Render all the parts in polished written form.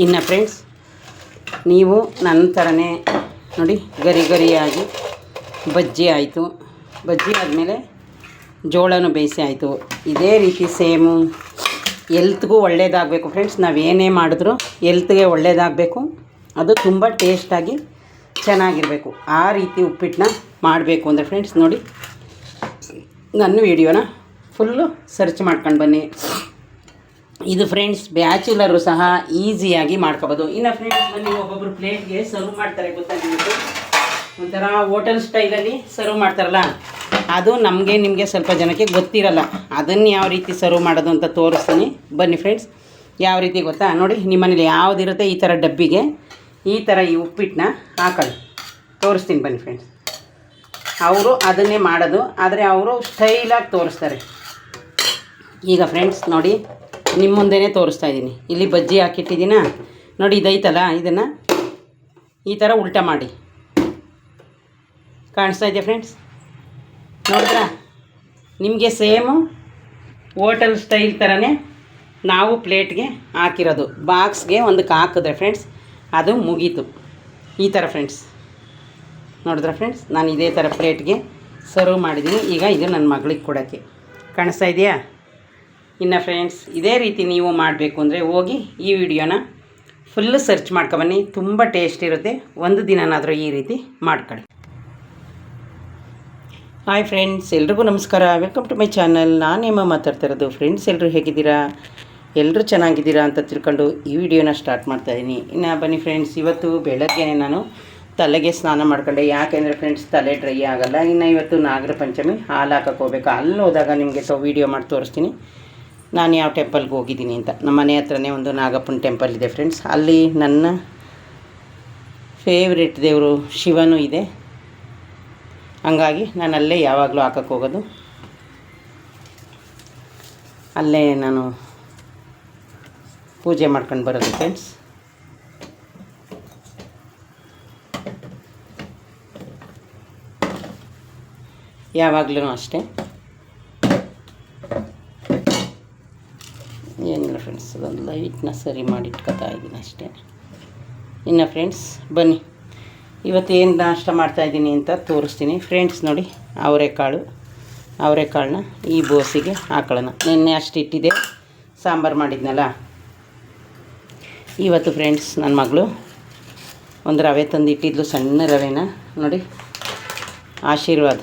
ಇನ್ನು ಫ್ರೆಂಡ್ಸ್, ನೀವು ನನ್ನ ಥರನೇ ನೋಡಿ ಗರಿ ಗರಿಯಾಗಿ ಬಜ್ಜಿ ಆಯಿತು. ಬಜ್ಜಿ ಆದಮೇಲೆ ಜೋಳನೂ ಬೇಯಿಸಿ ಆಯಿತು. ಇದೇ ರೀತಿ ಸೇಮು ಎಲ್ತ್ಗೂ ಒಳ್ಳೆಯದಾಗಬೇಕು ಫ್ರೆಂಡ್ಸ್. ನಾವೇನೇ ಮಾಡಿದ್ರೂ ಎಲ್ತ್ಗೆ ಒಳ್ಳೆಯದಾಗಬೇಕು, ಅದು ತುಂಬ ಟೇಸ್ಟಾಗಿ ಚೆನ್ನಾಗಿರಬೇಕು. ಆ ರೀತಿ ಉಪ್ಪಿಟ್ಟನ್ನ ಮಾಡಬೇಕು ಅಂದರೆ ಫ್ರೆಂಡ್ಸ್ ನೋಡಿ, ನನ್ನ ವೀಡಿಯೋನ ಫುಲ್ಲು ಸರ್ಚ್ ಮಾಡ್ಕೊಂಡು ಬನ್ನಿ. ಇದು ಫ್ರೆಂಡ್ಸ್ ಬ್ಯಾಚುಲರು ಸಹ ಈಸಿಯಾಗಿ ಮಾಡ್ಕೋಬೋದು. ಇನ್ನು ಫ್ರೆಂಡ್ಸ್ ಬನ್ನಿ, ಒಬ್ಬೊಬ್ಬರು ಪ್ಲೇಟ್ಗೆ ಸರ್ವ್ ಮಾಡ್ತಾರೆ ಗೊತ್ತಾ ನಿಮಗೆ, ಒಂಥರ ಹೋಟೆಲ್ ಸ್ಟೈಲಲ್ಲಿ ಸರ್ವ್ ಮಾಡ್ತಾರಲ್ಲ, ಅದು ನಿಮಗೆ ಸ್ವಲ್ಪ ಜನಕ್ಕೆ ಗೊತ್ತಿರಲ್ಲ. ಅದನ್ನು ಯಾವ ರೀತಿ ಸರ್ವ್ ಮಾಡೋದು ಅಂತ ತೋರಿಸ್ತೀನಿ ಬನ್ನಿ ಫ್ರೆಂಡ್ಸ್. ಯಾವ ರೀತಿ ಗೊತ್ತಾ ನೋಡಿ, ನಿಮ್ಮನೇಲಿ ಯಾವುದಿರುತ್ತೆ ಈ ಥರ ಡಬ್ಬಿಗೆ ಈ ಥರ ಈ ಉಪ್ಪಿಟ್ಟನ್ನ ಹಾಕೊಳ್ಳಿ. ತೋರಿಸ್ತೀನಿ ಬನ್ನಿ ಫ್ರೆಂಡ್ಸ್. ಅವರು ಅದನ್ನೇ ಮಾಡೋದು, ಆದರೆ ಅವರು ಸ್ಟೈಲಾಗಿ ತೋರಿಸ್ತಾರೆ. ಈಗ ಫ್ರೆಂಡ್ಸ್ ನೋಡಿ, ನಿಮ್ಮ ಮುಂದೆನೇ ತೋರಿಸ್ತಾ ಇದ್ದೀನಿ. ಇಲ್ಲಿ ಬಜ್ಜಿ ಹಾಕಿಟ್ಟಿದ್ದೀನ ನೋಡಿ, ಇದೈತಲ್ಲ, ಇದನ್ನು ಈ ಥರ ಉಲ್ಟಾ ಮಾಡಿ. ಕಾಣಿಸ್ತಾ ಇದೆಯಾ ಫ್ರೆಂಡ್ಸ್? ನೋಡಿದ್ರಾ? ನಿಮಗೆ ಸೇಮು ಹೋಟೆಲ್ ಸ್ಟೈಲ್ ಥರನೇ ನಾವು ಪ್ಲೇಟ್ಗೆ ಹಾಕಿರೋದು. ಬಾಕ್ಸ್ಗೆ ಒಂದಕ್ಕೆ ಹಾಕಿದ್ರೆ ಫ್ರೆಂಡ್ಸ್ ಅದು ಮುಗೀತು. ಈ ಥರ ಫ್ರೆಂಡ್ಸ್ ನೋಡಿದ್ರೆ ಫ್ರೆಂಡ್ಸ್, ನಾನು ಇದೇ ಥರ ಪ್ಲೇಟ್ಗೆ ಸರ್ವ್ ಮಾಡಿದ್ದೀನಿ. ಈಗ ಇದು ನನ್ನ ಮಗಳಿಗೆ ಕೊಡೋಕ್ಕೆ. ಕಾಣಿಸ್ತಾ ಇದೆಯಾ? ಇನ್ನು ಫ್ರೆಂಡ್ಸ್ ಇದೇ ರೀತಿ ನೀವು ಮಾಡಬೇಕು ಅಂದರೆ ಹೋಗಿ ಈ ವಿಡಿಯೋನ ಫುಲ್ಲು ಸರ್ಚ್ ಮಾಡ್ಕೊಬನ್ನಿ. ತುಂಬ ಟೇಸ್ಟ್ ಇರುತ್ತೆ. ಒಂದು ದಿನನಾದರೂ ಈ ರೀತಿ ಮಾಡ್ಕೊಳ್ಳಿ. ಹಾಯ್ ಫ್ರೆಂಡ್ಸ್, ಎಲ್ರಿಗೂ ನಮಸ್ಕಾರ. Welcome to my channel. ನಾನೇಮ ಮಾತಾಡ್ತಾ ಇರೋದು. ಫ್ರೆಂಡ್ಸ್ ಎಲ್ಲರೂ ಹೇಗಿದ್ದೀರಾ? ಎಲ್ಲರೂ ಚೆನ್ನಾಗಿದ್ದೀರಾ ಅಂತ ತಿಳ್ಕೊಂಡು ಈ ವಿಡಿಯೋನ ಸ್ಟಾರ್ಟ್ ಮಾಡ್ತಾಯಿದ್ದೀನಿ. ಇನ್ನು ಬನ್ನಿ ಫ್ರೆಂಡ್ಸ್, ಇವತ್ತು ಬೆಳಗ್ಗೆ ನಾನು ತಲೆಗೆ ಸ್ನಾನ ಮಾಡ್ಕೊಂಡೆ. ಯಾಕೆಂದರೆ ಫ್ರೆಂಡ್ಸ್ ತಲೆ ಡ್ರೈ ಆಗೋಲ್ಲ. ಇನ್ನು ಇವತ್ತು ನಾಗರ ಪಂಚಮಿ, ಹಾಲು ಹಾಕೋಕ್ಕೆ ಹೋಗ್ಬೇಕು. ಅಲ್ಲಿ ಹೋದಾಗ ನಿಮಗೆ ವೀಡಿಯೋ ಮಾಡಿ ತೋರಿಸ್ತೀನಿ ನಾನು ಯಾವ ಟೆಂಪಲ್ಗೆ ಹೋಗಿದ್ದೀನಿ ಅಂತ. ನಮ್ಮ ಮನೆ ಹತ್ರನೇ ಒಂದು ನಾಗಪ್ಪನ ಟೆಂಪಲ್ ಇದೆ ಫ್ರೆಂಡ್ಸ್. ಅಲ್ಲಿ ನನ್ನ ಫೇವ್ರೆಟ್ ದೇವರು ಶಿವನೂ ಇದೆ. ಹಂಗಾಗಿ ನಾನು ಅಲ್ಲೇ ಯಾವಾಗಲೂ ಹಾಕಕ್ಕೆ ಹೋಗೋದು. ಅಲ್ಲೇ ನಾನು ಪೂಜೆ ಮಾಡ್ಕೊಂಡು ಬರೋದು ಫ್ರೆಂಡ್ಸ್. ಯಾವಾಗಲೂ ಅಷ್ಟೇ. ಏನಿಲ್ಲ ಫ್ರೆಂಡ್ಸ್, ಅದೊಂದು ಲೈಟ್ನ ಸರಿ ಮಾಡಿ ಇಟ್ಕೊತಾ ಇದ್ದೀನಿ ಅಷ್ಟೇ. ಇನ್ನು ಫ್ರೆಂಡ್ಸ್ ಬನ್ನಿ, ಇವತ್ತು ಏನು ನಾಷ್ಟ ಮಾಡ್ತಾಯಿದ್ದೀನಿ ಅಂತ ತೋರಿಸ್ತೀನಿ ಫ್ರೆಂಡ್ಸ್. ನೋಡಿ, ಅವರೆಕಾಳನ್ನ ಈ ಬೋಸಿಗೆ ಹಾಕೊಳ್ಳೋಣ. ನಿನ್ನೆ ಅಷ್ಟು ಇಟ್ಟಿದೆ, ಸಾಂಬಾರು ಮಾಡಿದ್ನಲ್ಲ. ಇವತ್ತು ಫ್ರೆಂಡ್ಸ್ ನನ್ನ ಮಗಳು ಒಂದು ರವೆ ತಂದು ಇಟ್ಟಿದ್ಲು, ಸಣ್ಣ ರವೆನ ನೋಡಿ. ಆಶೀರ್ವಾದ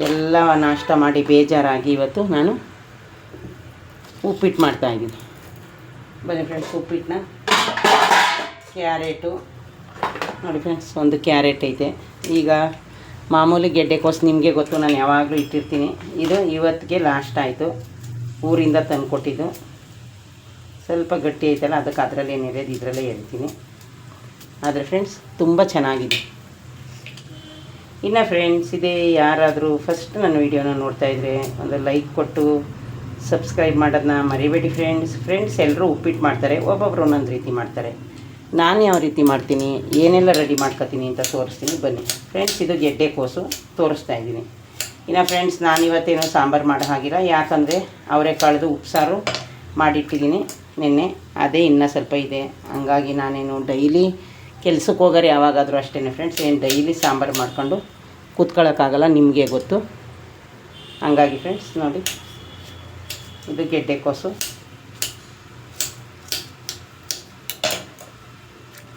ಎಲ್ಲ ನಾಷ್ಟ ಮಾಡಿ ಬೇಜಾರಾಗಿ ಇವತ್ತು ನಾನು ಉಪ್ಪಿಟ್ಟು ಮಾಡ್ತಾಯಿದ್ದೀನಿ. ಬನ್ನಿ ಫ್ರೆಂಡ್ಸ್, ಉಪ್ಪಿಟ್ಟನ್ನ ಕ್ಯಾರೆಟು ನೋಡಿ ಫ್ರೆಂಡ್ಸ್, ಒಂದು ಕ್ಯಾರೆಟ್ ಐತೆ. ಈಗ ಮಾಮೂಲಿ ಗೆಡ್ಡೆಕೋಸು ನಿಮಗೆ ಗೊತ್ತು, ನಾನು ಯಾವಾಗಲೂ ಇಟ್ಟಿರ್ತೀನಿ. ಇದು ಇವತ್ತಿಗೆ ಲಾಸ್ಟ್ ಆಯಿತು, ಊರಿಂದ ತಂದು ಕೊಟ್ಟಿದ್ದು. ಸ್ವಲ್ಪ ಗಟ್ಟಿ ಐತಲ್ಲ, ಅದಕ್ಕೆ ಅದರಲ್ಲೇ ನೆರೆದು ಇದರಲ್ಲೇ ಎರಿತೀನಿ. ಆದರೆ ಫ್ರೆಂಡ್ಸ್ ತುಂಬ ಚೆನ್ನಾಗಿದೆ. ಇನ್ನು ಫ್ರೆಂಡ್ಸ್ ಇದೇ ಯಾರಾದರೂ ಫಸ್ಟ್ ನನ್ನ ವೀಡಿಯೋನ ನೋಡ್ತಾಯಿದ್ರೆ ಒಂದು ಲೈಕ್ ಕೊಟ್ಟು ಸಬ್ಸ್ಕ್ರೈಬ್ ಮಾಡೋದನ್ನ ಮರಿಬೇಡಿ ಫ್ರೆಂಡ್ಸ್ ಎಲ್ಲರೂ ಉಪ್ಪಿಟ್ಟು ಮಾಡ್ತಾರೆ, ಒಬ್ಬೊಬ್ಬರು ಒಂದೊಂದು ರೀತಿ ಮಾಡ್ತಾರೆ. ನಾನು ಯಾವ ರೀತಿ ಮಾಡ್ತೀನಿ, ಏನೆಲ್ಲ ರೆಡಿ ಮಾಡ್ಕೊತೀನಿ ಅಂತ ತೋರಿಸ್ತೀನಿ ಬನ್ನಿ ಫ್ರೆಂಡ್ಸ್. ಇದು ಗೆಡ್ಡೆಕೋಸು ತೋರಿಸ್ತಾ ಇದ್ದೀನಿ. ಇನ್ನು ಫ್ರೆಂಡ್ಸ್ ನಾನಿವತ್ತೇನೋ ಸಾಂಬಾರು ಮಾಡೋ ಹಾಗಿಲ್ಲ, ಯಾಕಂದರೆ ಅವರೆಕಾಳದು ಉಪ್ಸಾರು ಮಾಡಿಟ್ಟಿದ್ದೀನಿ ನಿನ್ನೆ, ಅದೇ ಇನ್ನೂ ಸ್ವಲ್ಪ ಇದೆ. ಹಂಗಾಗಿ ನಾನೇನು ಡೈಲಿ ಕೆಲ್ಸಕ್ಕೆ ಹೋಗೋರು ಯಾವಾಗಾದರೂ ಅಷ್ಟೇ ಫ್ರೆಂಡ್ಸ್, ಏನು ಡೈಲಿ ಸಾಂಬಾರು ಮಾಡ್ಕೊಂಡು ಕೂತ್ಕೊಳ್ಳೋಕ್ಕಾಗಲ್ಲ, ನಿಮಗೆ ಗೊತ್ತು. ಹಂಗಾಗಿ ಫ್ರೆಂಡ್ಸ್ ನೋಡಿ, ಇದು ಗೆಡ್ಡೆಕೋಸು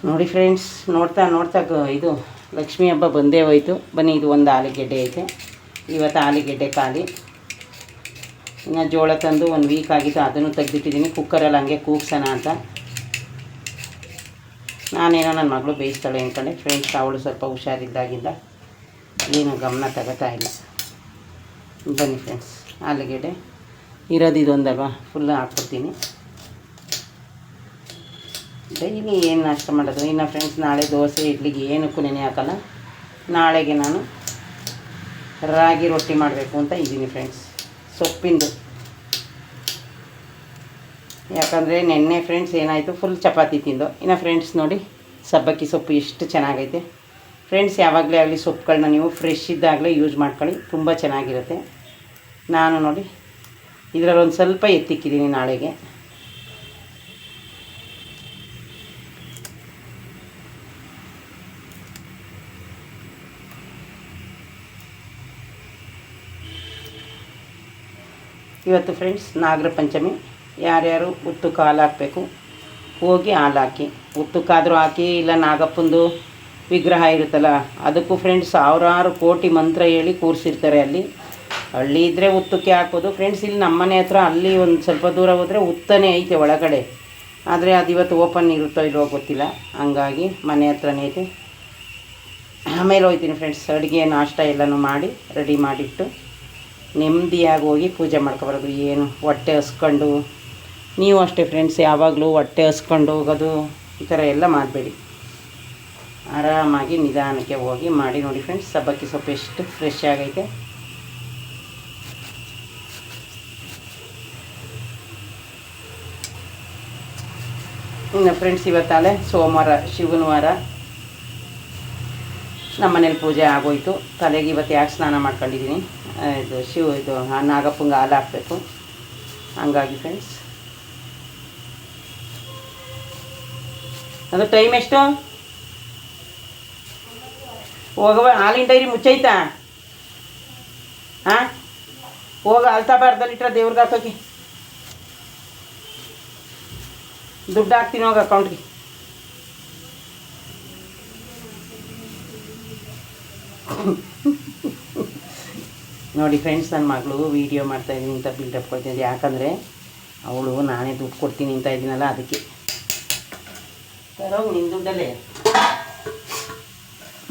ನೋಡಿ ಫ್ರೆಂಡ್ಸ್. ನೋಡ್ತಾ ಇದು ಲಕ್ಷ್ಮೀ ಹಬ್ಬ ಬಂದೇ ಹೋಯಿತು. ಬನ್ನಿ, ಇದು ಒಂದು ಆಲೂಗೆಡ್ಡೆ ಐತೆ. ಇವತ್ತು ಆಲೂಗೆಡ್ಡೆ ಖಾಲಿ. ಇನ್ನು ಜೋಳ ತಂದು ಒಂದು ವೀಕ್ ಆಗಿತ್ತು, ಅದನ್ನು ತೆಗೆದಿಟ್ಟಿದ್ದೀನಿ ಕುಕ್ಕರಲ್ಲಿ ಹಂಗೆ ಕೂಗ್ಸೋಣ ಅಂತ. ನಾನೇನೋ ನನ್ನ ಮಗಳು ಬೇಯಿಸ್ತಾಳೆ ಅಂದ್ಕೊಂಡೆ ಫ್ರೆಂಡ್ಸ್. ಅವಳು ಸ್ವಲ್ಪ ಹುಷಾರಿದ್ದಾಗಿಂದ ಏನು ಗಮನ ತಗೋತಾ ಇಲ್ಲ. ಬನ್ನಿ ಫ್ರೆಂಡ್ಸ್, ಆಲೂಗೆಡ್ಡೆ ಇರೋದು ಇದೊಂದಲ್ವ, ಫುಲ್ ಹಾಕ್ಕೊಡ್ತೀನಿ. ಡೈಲಿ ಏನು ನಾಷ್ಟ ಮಾಡೋದು. ಇನ್ನು ಫ್ರೆಂಡ್ಸ್ ನಾಳೆ ದೋಸೆ ಇಡ್ಲಿಗೆ ಏನಕ್ಕೂ ನೆನೆ ಹಾಕಲ್ಲ. ನಾಳೆಗೆ ನಾನು ರಾಗಿ ರೊಟ್ಟಿ ಮಾಡಬೇಕು ಅಂತ ಇದ್ದೀನಿ ಫ್ರೆಂಡ್ಸ್, ಸೊಪ್ಪಿಂದು. ಯಾಕಂದರೆ ನೆನ್ನೆ ಫ್ರೆಂಡ್ಸ್ ಏನಾಯಿತು, ಫುಲ್ ಚಪಾತಿ ತಿಂದು. ಇನ್ನು ಫ್ರೆಂಡ್ಸ್ ನೋಡಿ, ಸಬ್ಬಕ್ಕಿ ಸೊಪ್ಪು ಎಷ್ಟು ಚೆನ್ನಾಗೈತೆ ಫ್ರೆಂಡ್ಸ್. ಯಾವಾಗಲೇ ಆಗಲಿ ಸೊಪ್ಪುಗಳನ್ನ ನೀವು ಫ್ರೆಶ್ ಇದ್ದಾಗಲೇ ಯೂಸ್ ಮಾಡ್ಕೊಳ್ಳಿ, ತುಂಬ ಚೆನ್ನಾಗಿರುತ್ತೆ. ನಾನು ನೋಡಿ ಇದರಲ್ಲಿ ಒಂದು ಸ್ವಲ್ಪ ಎತ್ತಿಕ್ಕಿದ್ದೀನಿ ನಾಳೆಗೆ. ಇವತ್ತು ಫ್ರೆಂಡ್ಸ್ ನಾಗರ ಪಂಚಮಿ. ಯಾರ್ಯಾರು ಉತ್ತಕ್ಕೆ ಹಾಲು ಹಾಕಬೇಕು ಹೋಗಿ ಹಾಲು ಹಾಕಿ, ಉತ್ತಕ್ಕಾದರೂ ಹಾಕಿ, ಇಲ್ಲ ನಾಗಪ್ಪಂದು ವಿಗ್ರಹ ಇರುತ್ತಲ್ಲ ಅದಕ್ಕೂ ಫ್ರೆಂಡ್ಸ್ ಸಾವಿರಾರು ಕೋಟಿ ಮಂತ್ರ ಹೇಳಿ ಕೂರಿಸಿರ್ತಾರೆ. ಅಲ್ಲಿ ಹಳ್ಳಿ ಇದ್ದರೆ ಉತ್ತಕ್ಕೆ ಹಾಕೋದು ಫ್ರೆಂಡ್ಸ್. ಇಲ್ಲಿ ನಮ್ಮ ಮನೆ ಹತ್ರ ಅಲ್ಲಿ ಒಂದು ಸ್ವಲ್ಪ ದೂರ ಹೋದರೆ ಉತ್ತನೇ ಐತೆ ಒಳಗಡೆ, ಆದರೆ ಅದು ಇವತ್ತು ಓಪನ್ ಇರುತ್ತೋ ಇಲ್ವೋ ಗೊತ್ತಿಲ್ಲ, ಹಂಗಾಗಿ ಮನೆ ಹತ್ರನೇ ಐತೆ. ಆಮೇಲೆ ಹೋಗ್ತೀನಿ ಫ್ರೆಂಡ್ಸ್, ಅಡುಗೆ ನಾಷ್ಟ ಎಲ್ಲನೂ ಮಾಡಿ ರೆಡಿ ಮಾಡಿಟ್ಟು ನೆಮ್ಮದಿಯಾಗಿ ಹೋಗಿ ಪೂಜೆ ಮಾಡ್ಕೊಬರೋದು. ಏನು ಹೊಟ್ಟೆ ಹಸ್ಕೊಂಡು, ನೀವು ಅಷ್ಟೇ ಫ್ರೆಂಡ್ಸ್, ಯಾವಾಗಲೂ ಹೊಟ್ಟೆ ಹಸ್ಕೊಂಡು ಹೋಗೋದು ಈ ಥರ ಎಲ್ಲ ಮಾಡಬೇಡಿ. ಆರಾಮಾಗಿ ನಿಧಾನಕ್ಕೆ ಹೋಗಿ ಮಾಡಿ ನೋಡಿ ಫ್ರೆಂಡ್ಸ್. ಸಬ್ಬಕ್ಕಿ ಸೊಪ್ಪು ಎಷ್ಟು ಫ್ರೆಶ್ ಆಗೈತೆ. ಇನ್ನು ಫ್ರೆಂಡ್ಸ್ ಇವತ್ತಾಲೆ ಸೋಮವಾರ, ಶಿವನ ವಾರ, ನಮ್ಮ ಮನೇಲಿ ಪೂಜೆ ಆಗೋಯ್ತು. ತಲೆಗೆ ಇವತ್ತು ಯಾಕೆ ಸ್ನಾನ ಮಾಡ್ಕೊಂಡಿದ್ದೀನಿ, ಇದು ನಾಗಪ್ಪಂಗೆ ಹಾಲು ಹಾಕಬೇಕು, ಹಂಗಾಗಿ ಫ್ರೆಂಡ್ಸ್. ಅದು ಟೈಮ್ ಎಷ್ಟು ಹೋಗವ? ಹಾಲಿನ ಡೈರಿ ಮುಚ್ಚೈತಾ? ಹಾಂ, ಹೋಗ ಅಲ್ತಾ ಬಾರ್ದಲ್ಲಿಟ್ರ ದೇವ್ರಿಗೆ ಹಾಕೋಕೆ. ದುಡ್ಡು ಹಾಕ್ತೀನಿ ಹೋಗಿ ಅಕೌಂಟ್ಗೆ. ನೋಡಿ ಫ್ರೆಂಡ್ಸ್, ನನ್ನ ಮಗಳು ವೀಡಿಯೋ ಮಾಡ್ತಾಯಿದ್ದೀನಿ ಅಂತ ಬಿಲ್ಡಪ್ ಕೊಡ್ತಿದ್ದೆ. ಯಾಕಂದರೆ ಅವಳು ನಾನೇ ದುಡ್ಡು ಕೊಡ್ತೀನಿ ಅಂತ ಇದ್ದೀನಲ್ಲ, ಅದಕ್ಕೆ. ತರೋಗಿ ನಿನ್ನ ದುಡ್ಡಲ್ಲೇ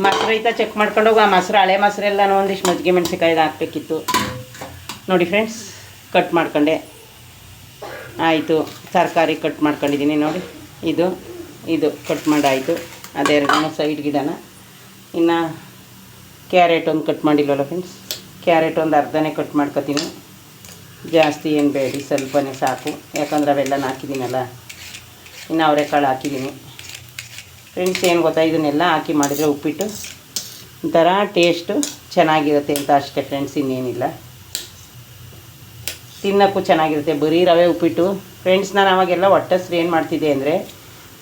ಮೊಸರು ಐತಾ ಚೆಕ್ ಮಾಡ್ಕೊಂಡೋಗಿ. ಆ ಮೊಸರು, ಹಳೆ ಮೊಸರೆಲ್ಲನೂ ಒಂದಿಷ್ಟು ಮಜ್ಜಿಗೆ ಮೆಣಸಿಕಾಯ್ದು ಹಾಕಬೇಕಿತ್ತು. ನೋಡಿ ಫ್ರೆಂಡ್ಸ್, ಕಟ್ ಮಾಡ್ಕೊಂಡೆ ಆಯಿತು. ತರಕಾರಿ ಕಟ್ ಮಾಡ್ಕೊಂಡಿದ್ದೀನಿ ನೋಡಿ. ಇದು ಕಟ್ ಮಾಡಾಯಿತು. ಅದೆರಡೂ ಸೈಡ್ ಗಿಡನ. ಇನ್ನು ಕ್ಯಾರೆಟ್ ಒಂದು ಕಟ್ ಮಾಡಿಲ್ವಲ್ಲ ಫ್ರೆಂಡ್ಸ್, ಕ್ಯಾರೆಟ್ ಒಂದು ಅರ್ಧನೇ ಕಟ್ ಮಾಡ್ಕೊತೀನಿ. ಜಾಸ್ತಿ ಏನು ಬೇಡಿ, ಸ್ವಲ್ಪನೇ ಸಾಕು, ಯಾಕಂದ್ರೆ ಅವೆಲ್ಲ ಹಾಕಿದ್ದೀನಲ್ಲ. ಇನ್ನು ಅವರೆಕಾಳು ಹಾಕಿದ್ದೀನಿ ಫ್ರೆಂಡ್ಸ್. ಏನು ಗೊತ್ತಾ, ಇದನ್ನೆಲ್ಲ ಹಾಕಿ ಮಾಡಿದರೆ ಉಪ್ಪಿಟ್ಟು ಒಂಥರ ಟೇಸ್ಟು ಚೆನ್ನಾಗಿರುತ್ತೆ ಅಂತ ಅಷ್ಟೇ ಫ್ರೆಂಡ್ಸ್, ಇನ್ನೇನಿಲ್ಲ. ತಿನ್ನೋಕ್ಕೂ ಚೆನ್ನಾಗಿರುತ್ತೆ. ಬರೀ ರವೆ ಉಪ್ಪಿಟ್ಟು ಫ್ರೆಂಡ್ಸ್. ನಾನು ಅವಾಗೆಲ್ಲ ಹೊಟ್ಟೆಸ್ರು ಏನು ಮಾಡ್ತಿದ್ದೆ ಅಂದರೆ,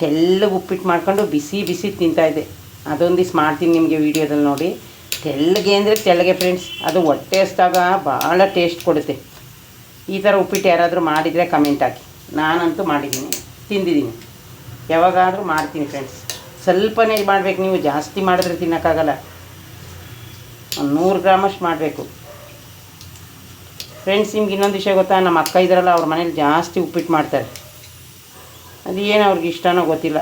ತೆಳ್ಳಗೆ ಉಪ್ಪಿಟ್ಟು ಮಾಡ್ಕೊಂಡು ಬಿಸಿ ಬಿಸಿ ತಿಂತಾಯಿದ್ದೆ. ಅದೊಂದಿಷ್ಟು ಮಾಡ್ತೀನಿ ನಿಮಗೆ ವೀಡಿಯೋದಲ್ಲಿ ನೋಡಿ. ತೆಳ್ಳಗೆ ಅಂದರೆ ತೆಳ್ಳಗೆ ಫ್ರೆಂಡ್ಸ್, ಅದು ಹೊಟ್ಟೆ ಹಸ್ದಾಗ ಭಾಳ ಟೇಸ್ಟ್ ಕೊಡುತ್ತೆ. ಈ ಥರ ಉಪ್ಪಿಟ್ಟು ಯಾರಾದರೂ ಮಾಡಿದರೆ ಕಮೆಂಟ್ ಹಾಕಿ. ನಾನಂತೂ ಮಾಡಿದ್ದೀನಿ, ತಿಂದಿದ್ದೀನಿ, ಯಾವಾಗಾದರೂ ಮಾಡ್ತೀನಿ ಫ್ರೆಂಡ್ಸ್. ಸ್ವಲ್ಪನೇ ಮಾಡಬೇಕು, ನೀವು ಜಾಸ್ತಿ ಮಾಡಿದ್ರೆ ತಿನ್ನೋಕ್ಕಾಗಲ್ಲ. ಒಂದು 100 ಗ್ರಾಮಷ್ಟು ಮಾಡಬೇಕು ಫ್ರೆಂಡ್ಸ್. ನಿಮ್ಗೆ ಇನ್ನೊಂದು ವಿಷಯ ಗೊತ್ತಾ, ನಮ್ಮ ಅಕ್ಕ ಇದ್ದಾರಲ್ಲ, ಅವ್ರ ಮನೇಲಿ ಜಾಸ್ತಿ ಉಪ್ಪಿಟ್ಟು ಮಾಡ್ತಾರೆ. ಅದು ಏನು ಅವ್ರಿಗೆ ಇಷ್ಟನೋ ಗೊತ್ತಿಲ್ಲ.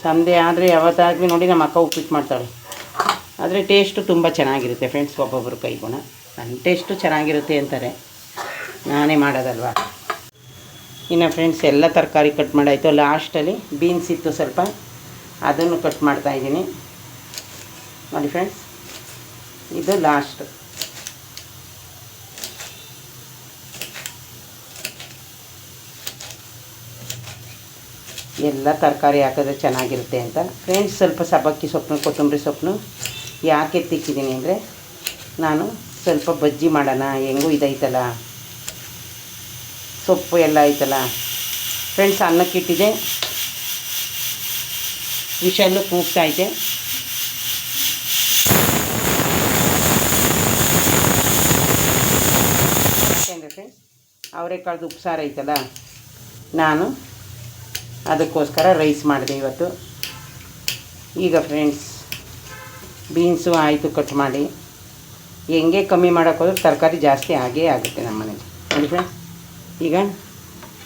ಸಂಡೆ ಆದರೆ ಯಾವತ್ತಾಗಲಿ ನೋಡಿ ನಮ್ಮ ಅಕ್ಕ ಉಪ್ಪಿಟ್ಟು ಮಾಡ್ತಾಳೆ. ಆದರೆ ಟೇಸ್ಟು ತುಂಬ ಚೆನ್ನಾಗಿರುತ್ತೆ ಫ್ರೆಂಡ್ಸ್. ಒಬ್ಬೊಬ್ಬರು ಕೈಗುಣ. ನನ್ನ ಟೇಸ್ಟು ಚೆನ್ನಾಗಿರುತ್ತೆ ಅಂತಾರೆ, ನಾನೇ ಮಾಡೋದಲ್ವ. ಇನ್ನು ಫ್ರೆಂಡ್ಸ್ ಎಲ್ಲ ತರಕಾರಿ ಕಟ್ ಮಾಡಾಯಿತು. ಲಾಸ್ಟಲ್ಲಿ ಬೀನ್ಸ್ ಇತ್ತು ಸ್ವಲ್ಪ, ಅದನ್ನು ಕಟ್ ಮಾಡ್ತಾಯಿದ್ದೀನಿ ನೋಡಿ ಫ್ರೆಂಡ್ಸ್. ಇದು ಲಾಸ್ಟ್. ಎಲ್ಲ ತರಕಾರಿ ಹಾಕಿದ್ರೆ ಚೆನ್ನಾಗಿರುತ್ತೆ ಅಂತ ಫ್ರೆಂಡ್ಸ್. ಸ್ವಲ್ಪ ಸಬ್ಬಕ್ಕಿ ಸೊಪ್ಪು, ಕೊತ್ತಂಬರಿ ಸೊಪ್ಪು ಯಾಕೆ ಎತ್ತಿಕ್ಕಿದ್ದೀನಿ ಅಂದರೆ, ನಾನು ಸ್ವಲ್ಪ ಬಜ್ಜಿ ಮಾಡೋಣ, ಹೆಂಗೂ ಇದೈತಲ್ಲ ಸೊಪ್ಪು ಎಲ್ಲ ಐತಲ್ಲ ಫ್ರೆಂಡ್ಸ್. ಅನ್ನಕ್ಕಿಟ್ಟಿದೆ, ವಿಷಲ್ಲು ಕೂಗ್ತಾಯಿದೆ. ಯಾಕೆಂದರೆ ಫ್ರೆಂಡ್ಸ್, ಅವರೆಕಾಳ್ದು ಉಪ್ಸಾರು ಐತಲ್ಲ, ನಾನು ಅದಕ್ಕೋಸ್ಕರ ರೈಸ್ ಮಾಡಿದೆ ಇವತ್ತು. ಈಗ ಫ್ರೆಂಡ್ಸ್ ಬೀನ್ಸು ಆಯಿತು ಕಟ್ ಮಾಡಿ. ಹೆಂಗೆ ಕಮ್ಮಿ ಮಾಡೋಕ್ಕೋದ್ರೆ ತರಕಾರಿ ಜಾಸ್ತಿ ಆಗೇ ಆಗುತ್ತೆ ನಮ್ಮ ಮನೇಲಿ ನೋಡಿ ಫ್ರೆಂಡ್ಸ್. ಈಗ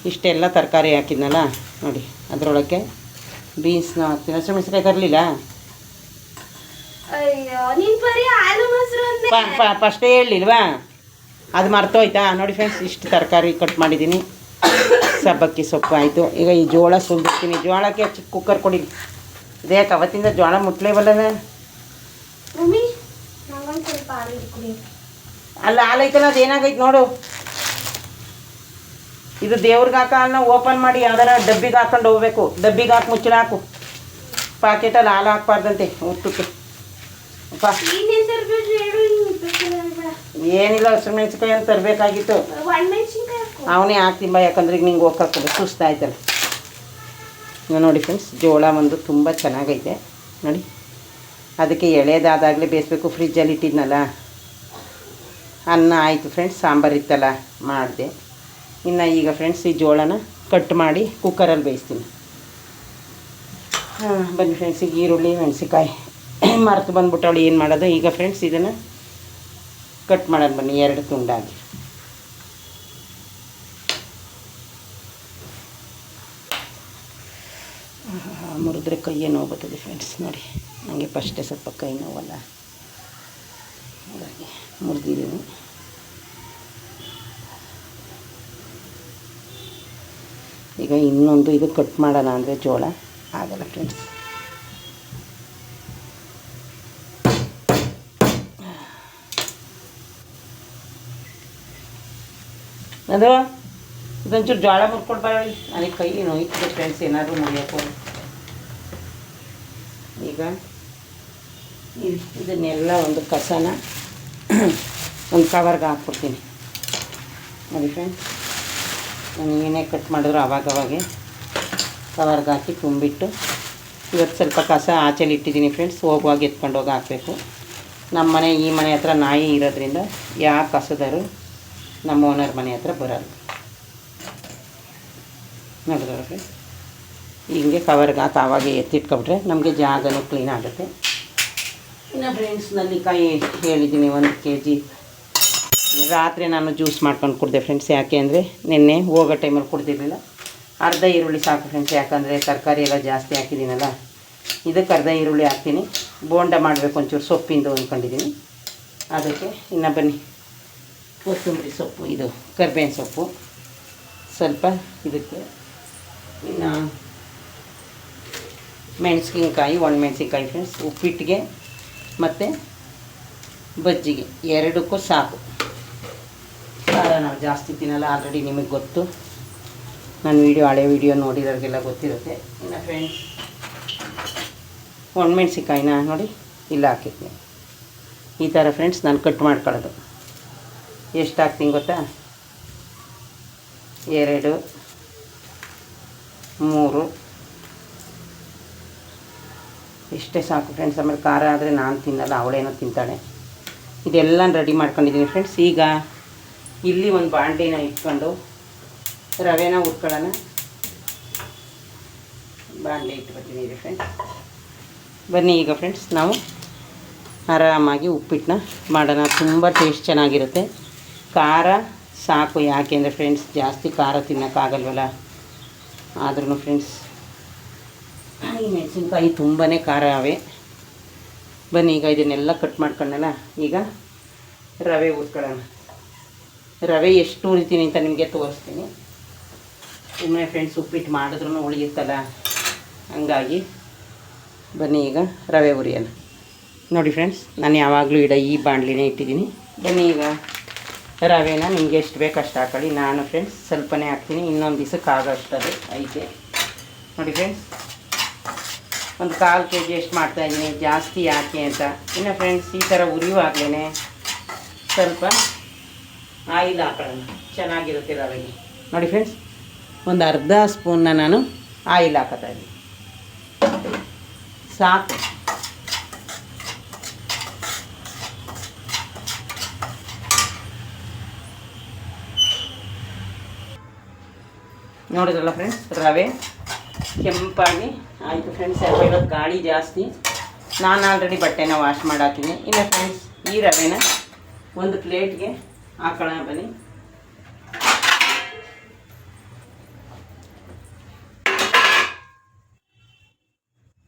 ಇಷ್ಟೆಲ್ಲ ತರಕಾರಿ ಹಾಕಿದ್ನಲ್ಲ ನೋಡಿ, ಅದರೊಳಗೆ ಬೀನ್ಸ್ನ ಹಾಕ್ತೀನಿ. ಹಸಿರು ಮೆಣಸಿನ್ಕಾಯಿ ತರಲಿಲ್ಲ, ಫಸ್ಟೇ ಹೇಳಲಿಲ್ವಾ? ಅದು ಮರ್ತೋಯ್ತಾ ನೋಡಿ ಫ್ರೆಂಡ್ಸ್. ಇಷ್ಟು ತರಕಾರಿ ಕಟ್ ಮಾಡಿದ್ದೀನಿ. ಸಬ್ಬಕ್ಕಿ ಸೊಪ್ಪು ಆಯಿತು. ಈಗ ಈ ಜೋಳ ಸುಲ್ದಿರ್ತೀನಿ. ಜೋಳಕ್ಕೆ ಚಿಕ್ಕ ಕುಕ್ಕರ್ ಕೊಡಿ. ಇದ್ಯಾಕೆ ಅವತ್ತಿಂದ ಜೋಳ ಮುಟ್ಲೇವಲ್ಲವೇ? ಅಲ್ಲ ಹಾಲೈತಲ್ಲ, ಅದು ಏನಾಗೈತೆ ನೋಡು. ಇದು ದೇವ್ರಿಗೆ ಹಾಕ ಅನ್ನ ಓಪನ್ ಮಾಡಿ ಯಾವ್ದಾರ ಡಬ್ಬಿಗೆ ಹಾಕೊಂಡು ಹೋಗ್ಬೇಕು. ಡಬ್ಬಿಗೆ ಹಾಕಿ ಮುಚ್ಚಳ ಹಾಕು. ಪಾಕೆಟಲ್ಲಿ ಹಾಲು ಹಾಕ್ಬಾರ್ದಂತೆ ಉತ್ತಕ್ಕೆ. ಏನಿಲ್ಲ, ಹಸಿರು ಮೆಣಸಿನ್ಕಾಯಿ ಅಂತ ತರಬೇಕಾಗಿತ್ತು. ಅವನೇ ಹಾಕ್ತಿಂಬ, ಯಾಕಂದ್ರೆ ಈಗ ನಿಂಗೆ ಹೋಗ್ಬೇಕು ಸುಸ್ತಾಯ್ತಲ್ಲ. ನೋಡಿ ಫ್ರೆಂಡ್ಸ್, ಜೋಳ ಒಂದು ತುಂಬ ಚೆನ್ನಾಗೈತೆ ನೋಡಿ. ಅದಕ್ಕೆ ಎಳೆದಾದಾಗಲೇ ಬೇಯಿಸ್ಬೇಕು. ಫ್ರಿಜ್ಜಲ್ಲಿ ಇಟ್ಟಿದ್ನಲ್ಲ. ಅನ್ನ ಆಯಿತು ಫ್ರೆಂಡ್ಸ್. ಸಾಂಬಾರು ಇತ್ತಲ್ಲ ಮಾಡಿದೆ. ಇನ್ನು ಈಗ ಫ್ರೆಂಡ್ಸ್ ಈ ಜೋಳನ ಕಟ್ ಮಾಡಿ ಕುಕ್ಕರಲ್ಲಿ ಬೇಯಿಸ್ತೀನಿ. ಬನ್ನಿ ಫ್ರೆಂಡ್ಸ್, ಈಗ ಈರುಳ್ಳಿ ಮೆಣಸಿಕಾಯಿ ಮರೆತು ಬಂದ್ಬಿಟ್ಟು ಏನು ಮಾಡೋದು. ಈಗ ಫ್ರೆಂಡ್ಸ್ ಇದನ್ನು ಕಟ್ ಮಾಡೋದು ಬನ್ನಿ 2 ತುಂಡಾಗಿ. ಮುರಿದ್ರೆ ಕೈಯೇ ನೋವು ಬರ್ತದೆ ಫ್ರೆಂಡ್ಸ್. ನೋಡಿ ನನಗೆ ಫಸ್ಟೇ ಸ್ವಲ್ಪ ಕೈ ನೋವಲ್ಲ, ಹಾಗಾಗಿ ಮುರಿದಿದ್ದೀನಿ. ಈಗ ಇನ್ನೊಂದು ಇದು ಕಟ್ ಮಾಡೋಣ ಅಂದರೆ ಜೋಳ ಆಗಲ್ಲ ಫ್ರೆಂಡ್ಸ್. ಅದು ಇದೊಂಚೂರು ಜೋಳ ಮುರ್ಕೊಡ್ಬಾರ, ನನಗೆ ಕೈ ನೋಯ್ತದೆ ಫ್ರೆಂಡ್ಸ್, ಏನಾದರೂ ಮುರಿಯೋಕ್ಕೂ. ಈಗ ಇದನ್ನೆಲ್ಲ ಒಂದು ಕಸನ ಒಂದು ಕವರ್ಗೆ ಹಾಕ್ಬಿಡ್ತೀನಿ. ನೋಡಿ ಫ್ರೆಂಡ್ಸ್, ನಾನು ಏನೇ ಕಟ್ ಮಾಡಿದ್ರು ಅವಾಗವಾಗೆ ಕವರ್ಗೆ ಹಾಕಿ ತುಂಬಿಟ್ಟು, ಇವತ್ತು ಸ್ವಲ್ಪ ಕಸ ಆಚೆಲಿ ಇಟ್ಟಿದ್ದೀನಿ ಫ್ರೆಂಡ್ಸ್, ಹೋಗುವಾಗ ಎತ್ಕೊಂಡು ಹೋಗಿ ಹಾಕಬೇಕು. ನಮ್ಮ ಮನೆ ಈ ಮನೆ ಹತ್ರ ನಾಯಿ ಇರೋದ್ರಿಂದ ಯಾವ ಕಸದರು ನಮ್ಮ ಓನರ್ ಮನೆ ಹತ್ರ ಬರೋಲ್ಲ. ನೋಡಿದ್ರೆ ಫ್ರೆಂಡ್ಸ್, ಹಿಂಗೆ ಕವರ್ಗೆ ಹಾಕಿ ಆವಾಗೆ ಎತ್ತಿಟ್ಕೊಬಿಟ್ರೆ ನಮಗೆ ಜಾಗನೂ ಕ್ಲೀನ್ ಆಗುತ್ತೆ. ಇನ್ನು ಫ್ರೆಂಡ್ಸ್, ನಲ್ಲಿಕಾಯಿ ಹೇಳಿದ್ದೀನಿ 1 kg. ರಾತ್ರಿ ನಾನು ಜ್ಯೂಸ್ ಮಾಡ್ಕೊಂಡು ಕುಡಿದೆ ಫ್ರೆಂಡ್ಸ್. ಯಾಕೆ ಅಂದರೆ ನಿನ್ನೆ ಹೋಗೋ ಟೈಮಲ್ಲಿ ಕುಡ್ದಿರಲಿಲ್ಲ. ಅರ್ಧ ಈರುಳ್ಳಿ ಸಾಕು ಫ್ರೆಂಡ್ಸ್, ಯಾಕಂದರೆ ತರಕಾರಿ ಎಲ್ಲ ಜಾಸ್ತಿ ಹಾಕಿದ್ದೀನಲ್ಲ, ಇದಕ್ಕೆ ಅರ್ಧ ಈರುಳ್ಳಿ ಹಾಕ್ತೀನಿ. ಬೋಂಡ ಮಾಡಬೇಕು ಒಂಚೂರು ಸೊಪ್ಪಿಂದು ಅಂದ್ಕೊಂಡಿದ್ದೀನಿ. ಅದಕ್ಕೆ ಇನ್ನು ಬನ್ನಿ, ಕೊತ್ತಂಬರಿ ಸೊಪ್ಪು, ಇದು ಕರ್ಬೇವಿನ ಸೊಪ್ಪು ಸ್ವಲ್ಪ, ಇದಕ್ಕೆ ಇನ್ನು ಮೆಣಸಿನ್ಕಾಯಿ, ಒಣಮೆಣಸಿನ್ಕಾಯಿ ಫ್ರೆಂಡ್ಸ್, ಉಪ್ಪಿಟ್ಟಿಗೆ ಮತ್ತು ಬಜ್ಜಿಗೆ 2ಕ್ಕೂ ಸಾಕು. ಖಾರ ನಾವು ಜಾಸ್ತಿ ತಿನ್ನಲ್ಲ, ಆಲ್ರೆಡಿ ನಿಮಗೆ ಗೊತ್ತು. ನನ್ನ ಹಳೆ ವೀಡಿಯೋ ನೋಡಿರೋರಿಗೆಲ್ಲ ಗೊತ್ತಿರುತ್ತೆ. ಇನ್ನು ಫ್ರೆಂಡ್ಸ್, ಒಣಮೆಣ್ಸಿಕಾಯಿನ ನೋಡಿ ಇಲ್ಲ ಹಾಕಿದ್ವಿ. ಈ ಥರ ಫ್ರೆಂಡ್ಸ್ ನಾನು ಕಟ್ ಮಾಡ್ಕೊಳ್ಳೋದು. ಎಷ್ಟು ಹಾಕ್ತೀನಿ ಗೊತ್ತಾ? 2, 3 ಇಷ್ಟೇ ಸಾಕು ಫ್ರೆಂಡ್ಸ್. ಆಮೇಲೆ ಖಾರ ಆದರೆ ನಾನು ತಿನ್ನಲ್ಲ, ಅವಳೇನೋ ತಿಂತಾಳೆ. ಇದೆಲ್ಲ ರೆಡಿ ಮಾಡ್ಕೊಂಡಿದ್ದೀನಿ ಫ್ರೆಂಡ್ಸ್. ಈಗ ಇಲ್ಲಿ ಒಂದು ಬಾಣಲಿನ ಇಟ್ಕೊಂಡು ರವೆನ ಹುರ್ಕೊಳ್ಳೋಣ. ಬಾಣಲಿ ಇಟ್ಕೊತೀನಿ ಫ್ರೆಂಡ್ಸ್. ಬನ್ನಿ ಈಗ ಫ್ರೆಂಡ್ಸ್, ನಾವು ಆರಾಮಾಗಿ ಉಪ್ಪಿಟ್ಟನ್ನ ಮಾಡೋಣ. ತುಂಬ ಟೇಸ್ಟ್ ಚೆನ್ನಾಗಿರುತ್ತೆ. ಖಾರ ಸಾಕು, ಯಾಕೆಂದರೆ ಫ್ರೆಂಡ್ಸ್ ಜಾಸ್ತಿ ಖಾರ ತಿನ್ನೋಕ್ಕಾಗಲ್ವಲ್ಲ. ಆದ್ರೂ ಫ್ರೆಂಡ್ಸ್ ಈ ಮೆಣಸಿನ್ಕಾಯಿ ತುಂಬಾ ಖಾರ ಅವೆ. ಬನ್ನಿ ಈಗ ಇದನ್ನೆಲ್ಲ ಕಟ್ ಮಾಡ್ಕೊಂಡಲ್ಲ, ಈಗ ರವೆ ಹುರ್ಕೊಳ್ಳೋಣ. ರವೆ ಎಷ್ಟು ಹುರಿತೀನಿ ಅಂತ ನಿಮಗೆ ತೋರಿಸ್ತೀನಿ. ಸುಮ್ಮನೆ ಫ್ರೆಂಡ್ಸ್ ಉಪ್ಪಿಟ್ಟು ಮಾಡಿದ್ರೂ ಉಳಿಯುತ್ತಲ್ಲ, ಹಂಗಾಗಿ ಬನ್ನಿ ಈಗ ರವೆ ಹುರಿಯೋಣ. ನೋಡಿ ಫ್ರೆಂಡ್ಸ್, ನಾನು ಯಾವಾಗಲೂ ಈ ಬಾಣಲಿನೇ ಇಟ್ಟಿದ್ದೀನಿ. ಬನ್ನಿ ಈಗ ರವೆನ ನಿಮಗೆ ಎಷ್ಟು ಬೇಕು ಅಷ್ಟು ಹಾಕೊಳ್ಳಿ. ನಾನು ಫ್ರೆಂಡ್ಸ್ ಸ್ವಲ್ಪನೇ ಹಾಕ್ತೀನಿ, ಇನ್ನೊಂದು ದಿವಸಕ್ಕೆ ಆಗೋಷ್ಟದು ಐತೆ. ನೋಡಿ ಫ್ರೆಂಡ್ಸ್, ಒಂದು 1/4 kg ಎಷ್ಟು ಮಾಡ್ತಾಯಿದ್ದೀನಿ, ಜಾಸ್ತಿ ಯಾಕೆ ಅಂತ. ಇನ್ನು ಫ್ರೆಂಡ್ಸ್, ಈ ಥರ ಉರಿಯುವಾಗಲೇ ಸ್ವಲ್ಪ ಆಯಿಲ್ ಹಾಕೊಳ್ಳೋಣ, ಚೆನ್ನಾಗಿರುತ್ತೆ ರವೆಗೆ. ನೋಡಿ ಫ್ರೆಂಡ್ಸ್, ಒಂದು ಅರ್ಧ ಸ್ಪೂನ್ನ ನಾನು ಆಯಿಲ್ ಹಾಕೋತಾಯಿದ್ದೀನಿ, ಸಾಕು. ನೋಡಿದ್ರಲ್ಲ ಫ್ರೆಂಡ್ಸ್, ರವೆ ಕೆಂಪಾಗಿ ಆಯಿತು ಫ್ರೆಂಡ್ಸ್. ಯಾಕೆ ಇವತ್ತು ಗಾಳಿ ಜಾಸ್ತಿ, ನಾನು ಆಲ್ರೆಡಿ ಬಟ್ಟೆನ ವಾಶ್ ಮಾಡಾಕಿದ್ದೀನಿ. ಇನ್ನು ಫ್ರೆಂಡ್ಸ್, ಈ ರವೆನ ಒಂದು ಪ್ಲೇಟ್ಗೆ ಹಾಕೊಳ್ಳೋಣ ಬನ್ನಿ.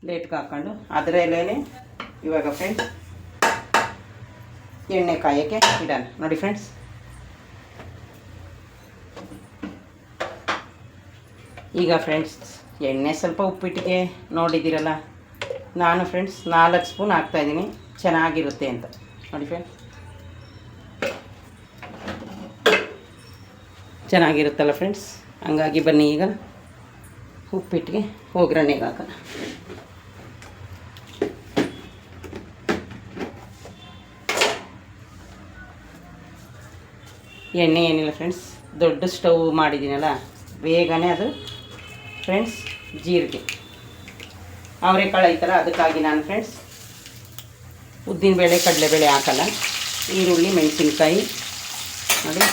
ಪ್ಲೇಟ್ಗೆ ಹಾಕ್ಕೊಂಡು ಅದರಲ್ಲೇ ಇವಾಗ ಫ್ರೆಂಡ್ಸ್ ಎಣ್ಣೆ ಕಾಯೋಕ್ಕೆ ಇಡೋಣ. ನೋಡಿ ಫ್ರೆಂಡ್ಸ್, ಈಗ ಫ್ರೆಂಡ್ಸ್ ಎಣ್ಣೆ ಸ್ವಲ್ಪ ಉಪ್ಪಿಟ್ಟಿಗೆ ನೋಡಿದ್ದೀರಲ್ಲ, ನಾನು ಫ್ರೆಂಡ್ಸ್ 4 ಸ್ಪೂನ್ ಹಾಕ್ತಾಯಿದ್ದೀನಿ, ಚೆನ್ನಾಗಿರುತ್ತೆ ಅಂತ. ನೋಡಿ ಫ್ರೆಂಡ್ಸ್, ಚೆನ್ನಾಗಿರುತ್ತಲ್ಲ ಫ್ರೆಂಡ್ಸ್, ಹಂಗಾಗಿ ಬನ್ನಿ ಈಗ ಉಪ್ಪಿಟ್ಟಿಗೆ ಒಗ್ಗರಣೆಗೆ ಹಾಕೋಣ. ಎಣ್ಣೆ ಏನಿಲ್ಲ ಫ್ರೆಂಡ್ಸ್, ದೊಡ್ಡ ಸ್ಟವ್ ಮಾಡಿದ್ದೀನಲ್ಲ, ಬೇಗನೆ ಅದು ಫ್ರೆಂಡ್ಸ್ ಜೀರಿಗೆ ಅವರೆಕಾಳು ಐತಲ್ಲ, ಅದಕ್ಕಾಗಿ ನಾನು ಫ್ರೆಂಡ್ಸ್ ಉದ್ದಿನಬೇಳೆ ಕಡಲೆಬೇಳೆ ಹಾಕಲ್ಲ. ಈರುಳ್ಳಿ ಮೆಣಸಿನ್ಕಾಯಿ ನೋಡಿ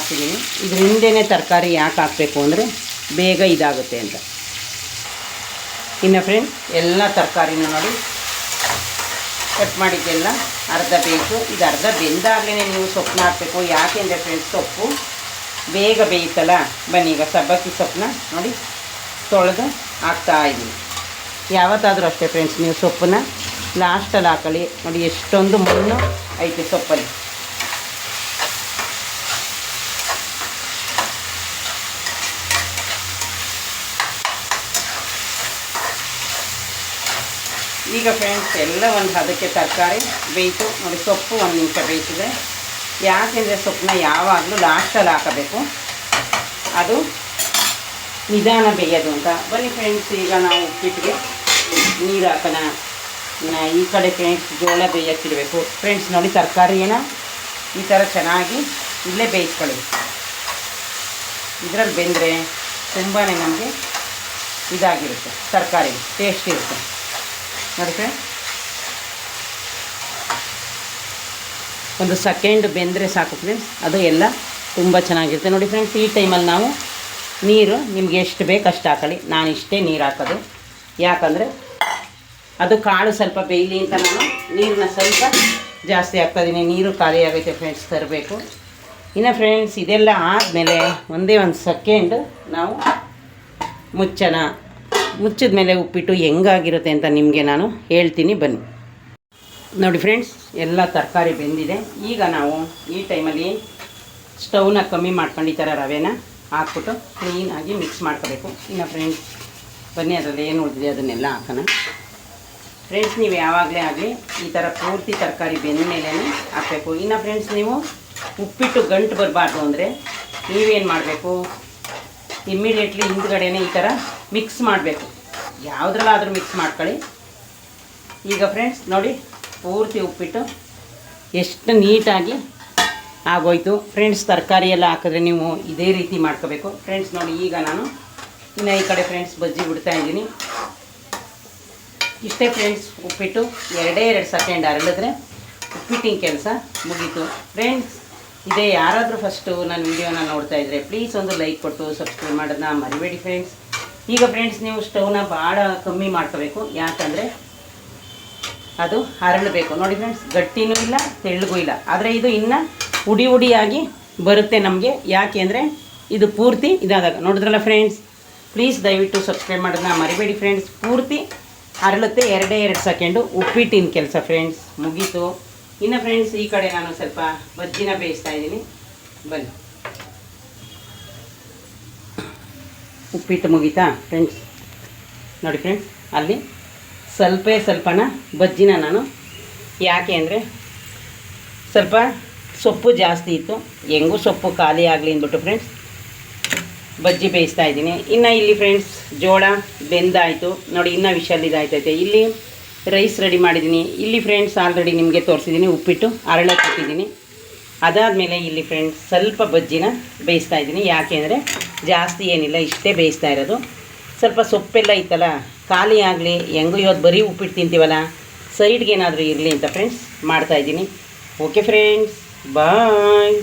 ಹಾಕ್ತಿದ್ದೀನಿ. ಇದ್ರ ಹಿಂದೆಯೇ ತರಕಾರಿ ಯಾಕೆ ಹಾಕಬೇಕು ಅಂದರೆ ಬೇಗ ಇದಾಗುತ್ತೆ ಅಂತ. ಇನ್ನು ಫ್ರೆಂಡ್ಸ್ ಎಲ್ಲ ತರಕಾರಿನೂ ನೋಡಿ ಕಟ್ ಮಾಡಿದ್ದೆಲ್ಲ ಅರ್ಧ ಬೇಕು. ಇದು ಅರ್ಧ ಬೆಂದಾಗಲೇ ನೀವು ಸೊಪ್ಪನ್ನ ಹಾಕಬೇಕು. ಯಾಕೆಂದರೆ ಫ್ರೆಂಡ್ಸ್ ಸೊಪ್ಪು ಬೇಗ ಬೇಯುತ್ತಲ್ಲ. ಬನ್ನಿ ಈಗ ಸಬ್ಬಕ್ಕಿ ಸೊಪ್ಪನ್ನ ನೋಡಿ ತೊಳೆದು ಹಾಕ್ತಾಯಿದ್ದೀನಿ. ಯಾವತ್ತಾದರೂ ಅಷ್ಟೇ ಫ್ರೆಂಡ್ಸ್, ನೀವು ಸೊಪ್ಪನ್ನ ಲಾಸ್ಟಲ್ಲಿ ಹಾಕೊಳ್ಳಿ. ನೋಡಿ ಎಷ್ಟೊಂದು ಮಣ್ಣು ಐತೆ ಸೊಪ್ಪಲ್ಲಿ. ಈಗ ಫ್ರೆಂಡ್ಸ್ ಎಲ್ಲ ಒಂದು ಅದಕ್ಕೆ ತರಕಾರಿ ಬೇಯಿತು ನೋಡಿ. ಸೊಪ್ಪು ಒಂದು ನಿಮಿಷ ಬೇಯಿಸಿದೆ. ಯಾಕೆಂದರೆ ಸೊಪ್ಪನ್ನ ಯಾವಾಗಲೂ ಲಾಸ್ಟಲ್ಲಿ ಹಾಕಬೇಕು, ಅದು ನಿಧಾನ ಬೇಯೋದು ಅಂತ. ಬನ್ನಿ ಫ್ರೆಂಡ್ಸ್, ಈಗ ನಾವು ಉಪ್ಪಿಟ್ಟಿಗೆ ನೀರು ಹಾಕೋಣ. ಈ ಕಡೆ ಫ್ರೆಂಡ್ಸ್ ಜೋಳ ಬೇಯಕ್ಕಿಡಬೇಕು. ಫ್ರೆಂಡ್ಸ್ ನೋಡಿ ತರಕಾರಿನ ಈ ಥರ ಚೆನ್ನಾಗಿ ಇಲ್ಲೇ ಬೇಯಿಸ್ಕೊಳ್ಳಿ. ಇದರಲ್ಲಿ ಬೆಂದರೆ ತುಂಬಾ ನಮಗೆ ಇದಾಗಿರುತ್ತೆ, ತರಕಾರಿ ಟೇಸ್ಟ್ ಇರುತ್ತೆ ನೋಡಿ ಫ್ರೆಂಡ್ಸ್. ಒಂದು ಸೆಕೆಂಡ್ ಬೆಂದರೆ ಸಾಕು ಫ್ರೆಂಡ್ಸ್, ಅದು ಎಲ್ಲ ತುಂಬ ಚೆನ್ನಾಗಿರುತ್ತೆ ನೋಡಿ ಫ್ರೆಂಡ್ಸ್. ಈ ಟೈಮಲ್ಲಿ ನಾವು ನೀರು ನಿಮ್ಗೆ ಎಷ್ಟು ಬೇಕು ಅಷ್ಟು ಹಾಕೊಳ್ಳಿ. ನಾನು ಇಷ್ಟೇ ನೀರು ಹಾಕೋದು, ಯಾಕಂದರೆ ಅದು ಕಾಳು ಸ್ವಲ್ಪ ಬೇಯಲಿ ಅಂತ ನಾನು ನೀರನ್ನ ಸ್ವಲ್ಪ ಜಾಸ್ತಿ ಹಾಕ್ತಾಯಿದ್ದೀನಿ. ನೀರು ಖಾಲಿ ಆಗೈತೆ ಫ್ರೆಂಡ್ಸ್, ತರಬೇಕು. ಇನ್ನು ಫ್ರೆಂಡ್ಸ್ ಇದೆಲ್ಲ ಆದಮೇಲೆ ಒಂದೇ ಒಂದು ಸೆಕೆಂಡ್ ನಾವು ಮುಚ್ಚಿದ ಮೇಲೆ ಉಪ್ಪಿಟ್ಟು ಹೆಂಗಾಗಿರುತ್ತೆ ಅಂತ ನಿಮಗೆ ನಾನು ಹೇಳ್ತೀನಿ ಬನ್ನಿ. ನೋಡಿ ಫ್ರೆಂಡ್ಸ್ ಎಲ್ಲ ತರಕಾರಿ ಬೆಂದಿದೆ. ಈಗ ನಾವು ಈ ಟೈಮಲ್ಲಿ ಸ್ಟವ್ನ ಕಮ್ಮಿ ಮಾಡ್ಕೊಂಡು ಈ ಥರ ರವೆನ ಹಾಕ್ಬಿಟ್ಟು ಕ್ಲೀನಾಗಿ ಮಿಕ್ಸ್ ಮಾಡ್ಕೋಬೇಕು. ಇನ್ನು ಫ್ರೆಂಡ್ಸ್ ಬನ್ನಿ ಅದರಲ್ಲಿ ಏನು ಉಳಿದಿದೆ ಅದನ್ನೆಲ್ಲ ಹಾಕೋಣ. ಫ್ರೆಂಡ್ಸ್ ನೀವು ಯಾವಾಗಲೇ ಆಗಲಿ ಈ ಥರ ಪೂರ್ತಿ ತರಕಾರಿ ಬೆಂದ ಮೇಲೆ ಹಾಕಬೇಕು. ಇನ್ನು ಫ್ರೆಂಡ್ಸ್ ನೀವು ಉಪ್ಪಿಟ್ಟು ಗಂಟು ಬರಬಾರ್ದು ಅಂದರೆ ನೀವೇನು ಮಾಡಬೇಕು, ಇಮ್ಮಿಡಿಯೇಟ್ಲಿ ಹಿಂದ್ಗಡೆನೇ ಈ ಥರ ಮಿಕ್ಸ್ ಮಾಡಬೇಕು. ಯಾವುದ್ರಲ್ಲಾದರೂ ಮಿಕ್ಸ್ ಮಾಡ್ಕೊಳ್ಳಿ. ಈಗ ಫ್ರೆಂಡ್ಸ್ ನೋಡಿ ಪೂರ್ತಿ ಉಪ್ಪಿಟ್ಟು ಎಷ್ಟು ನೀಟಾಗಿ ಆಗೋಯ್ತು. ಫ್ರೆಂಡ್ಸ್ ತರಕಾರಿ ಎಲ್ಲ ಹಾಕಿದ್ರೆ ನೀವು ಇದೇ ರೀತಿ ಮಾಡ್ಕೋಬೇಕು ಫ್ರೆಂಡ್ಸ್. ನೋಡಿ ಈಗ ನಾನು ಇನ್ನು ಈ ಕಡೆ ಫ್ರೆಂಡ್ಸ್ ಬಜ್ಜಿ ಬಿಡ್ತಾಯಿದ್ದೀನಿ. ಇಷ್ಟೇ ಫ್ರೆಂಡ್ಸ್, ಉಪ್ಪಿಟ್ಟು 2 ಸೆಕೆಂಡ್ ಅರಳಿದ್ರೆ ಉಪ್ಪಿಟ್ಟಿನ ಕೆಲಸ ಮುಗೀತು ಫ್ರೆಂಡ್ಸ್. ಇದೇ ಯಾರಾದರೂ ಫಸ್ಟು ನನ್ನ ವೀಡಿಯೋನ ನೋಡ್ತಾ ಇದ್ದರೆ ಪ್ಲೀಸ್ ಒಂದು ಲೈಕ್ ಕೊಟ್ಟು ಸಬ್ಸ್ಕ್ರೈಬ್ ಮಾಡೋದನ್ನ ಮರಿಬೇಡಿ ಫ್ರೆಂಡ್ಸ್. ಈಗ ಫ್ರೆಂಡ್ಸ್ ನೀವು ಸ್ಟವ್ನ ಭಾಳ ಕಮ್ಮಿ ಮಾಡ್ಕೋಬೇಕು, ಯಾಕಂದರೆ ಅದು ಹರಳಬೇಕು. ನೋಡಿ ಫ್ರೆಂಡ್ಸ್ ಗಟ್ಟಿನೂ ಇಲ್ಲ ತೆಳ್ಳಗೂ ಇಲ್ಲ, ಆದರೆ ಇದು ಇನ್ನೂ ಉಡಿಯಾಗಿ ಬರುತ್ತೆ ನಮಗೆ. ಯಾಕೆ ಅಂದರೆ ಇದು ಪೂರ್ತಿ ಇದಾದಾಗ ನೋಡಿದ್ರಲ್ಲ ಫ್ರೆಂಡ್ಸ್. ಪ್ಲೀಸ್ ದಯವಿಟ್ಟು ಸಬ್ಸ್ಕ್ರೈಬ್ ಮಾಡೋದನ್ನ ಮರಿಬೇಡಿ ಫ್ರೆಂಡ್ಸ್. ಪೂರ್ತಿ ಹರಳುತ್ತೆ 2 ಸೆಕೆಂಡು ಉಪ್ಪಿಟ್ಟಿನ ಕೆಲಸ ಫ್ರೆಂಡ್ಸ್ ಮುಗೀತು. ಇನ್ನು ಫ್ರೆಂಡ್ಸ್ ಈ ಕಡೆ ನಾನು ಸ್ವಲ್ಪ ಬಜ್ಜಿನ ಬೇಯಿಸ್ತಾ ಇದ್ದೀನಿ ಬನ್ನಿ. ಉಪ್ಪಿಟ್ಟು ಮುಗೀತಾ ಫ್ರೆಂಡ್ಸ್? ನೋಡಿ ಫ್ರೆಂಡ್ಸ್ ಅಲ್ಲಿ ಸ್ವಲ್ಪನ ಬಜ್ಜಿನ ನಾನು, ಯಾಕೆ ಅಂದರೆ ಸ್ವಲ್ಪ ಸೊಪ್ಪು ಜಾಸ್ತಿ ಇತ್ತು, ಹೆಂಗೂ ಸೊಪ್ಪು ಖಾಲಿ ಆಗಲಿ ಅಂದ್ಬಿಟ್ಟು ಫ್ರೆಂಡ್ಸ್ ಬಜ್ಜಿ ಬೇಯಿಸ್ತಾ ಇದ್ದೀನಿ. ಇನ್ನು ಇಲ್ಲಿ ಫ್ರೆಂಡ್ಸ್ ಜೋಳ ಬೆಂದಾಯಿತು ನೋಡಿ, ಇನ್ನೂ ವಿಷಲ್ ಇದಾಯ್ತೈತೆ. ಇಲ್ಲಿ ರೈಸ್ ರೆಡಿ ಮಾಡಿದ್ದೀನಿ. ಇಲ್ಲಿ ಫ್ರೆಂಡ್ಸ್ ಆಲ್ರೆಡಿ ನಿಮಗೆ ತೋರಿಸಿದ್ದೀನಿ ಉಪ್ಪಿಟ್ಟು ಅರಳಕ್ಕೆ ಇಟ್ಟಿದ್ದೀನಿ. ಅದಾದಮೇಲೆ ಇಲ್ಲಿ ಫ್ರೆಂಡ್ಸ್ ಸ್ವಲ್ಪ ಬಜ್ಜಿನ ಬೇಯಿಸ್ತಾ ಇದ್ದೀನಿ. ಯಾಕೆ ಅಂದರೆ ಜಾಸ್ತಿ ಏನಿಲ್ಲ, ಇಷ್ಟೇ ಬೇಯಿಸ್ತಾ ಇರೋದು. ಸ್ವಲ್ಪ ಸೊಪ್ಪೆಲ್ಲ ಇತ್ತಲ್ಲ ಖಾಲಿ ಆಗಲಿ, ಹೆಂಗೂ ಇವತ್ತು ಬರೀ ಉಪ್ಪಿಟ್ಟು ತಿಂತೀವಲ್ಲ, ಸೈಡ್ಗೆ ಏನಾದರೂ ಇರಲಿ ಅಂತ ಫ್ರೆಂಡ್ಸ್ ಮಾಡ್ತಾಯಿದ್ದೀನಿ. ಓಕೆ ಫ್ರೆಂಡ್ಸ್, ಬಾಯ್.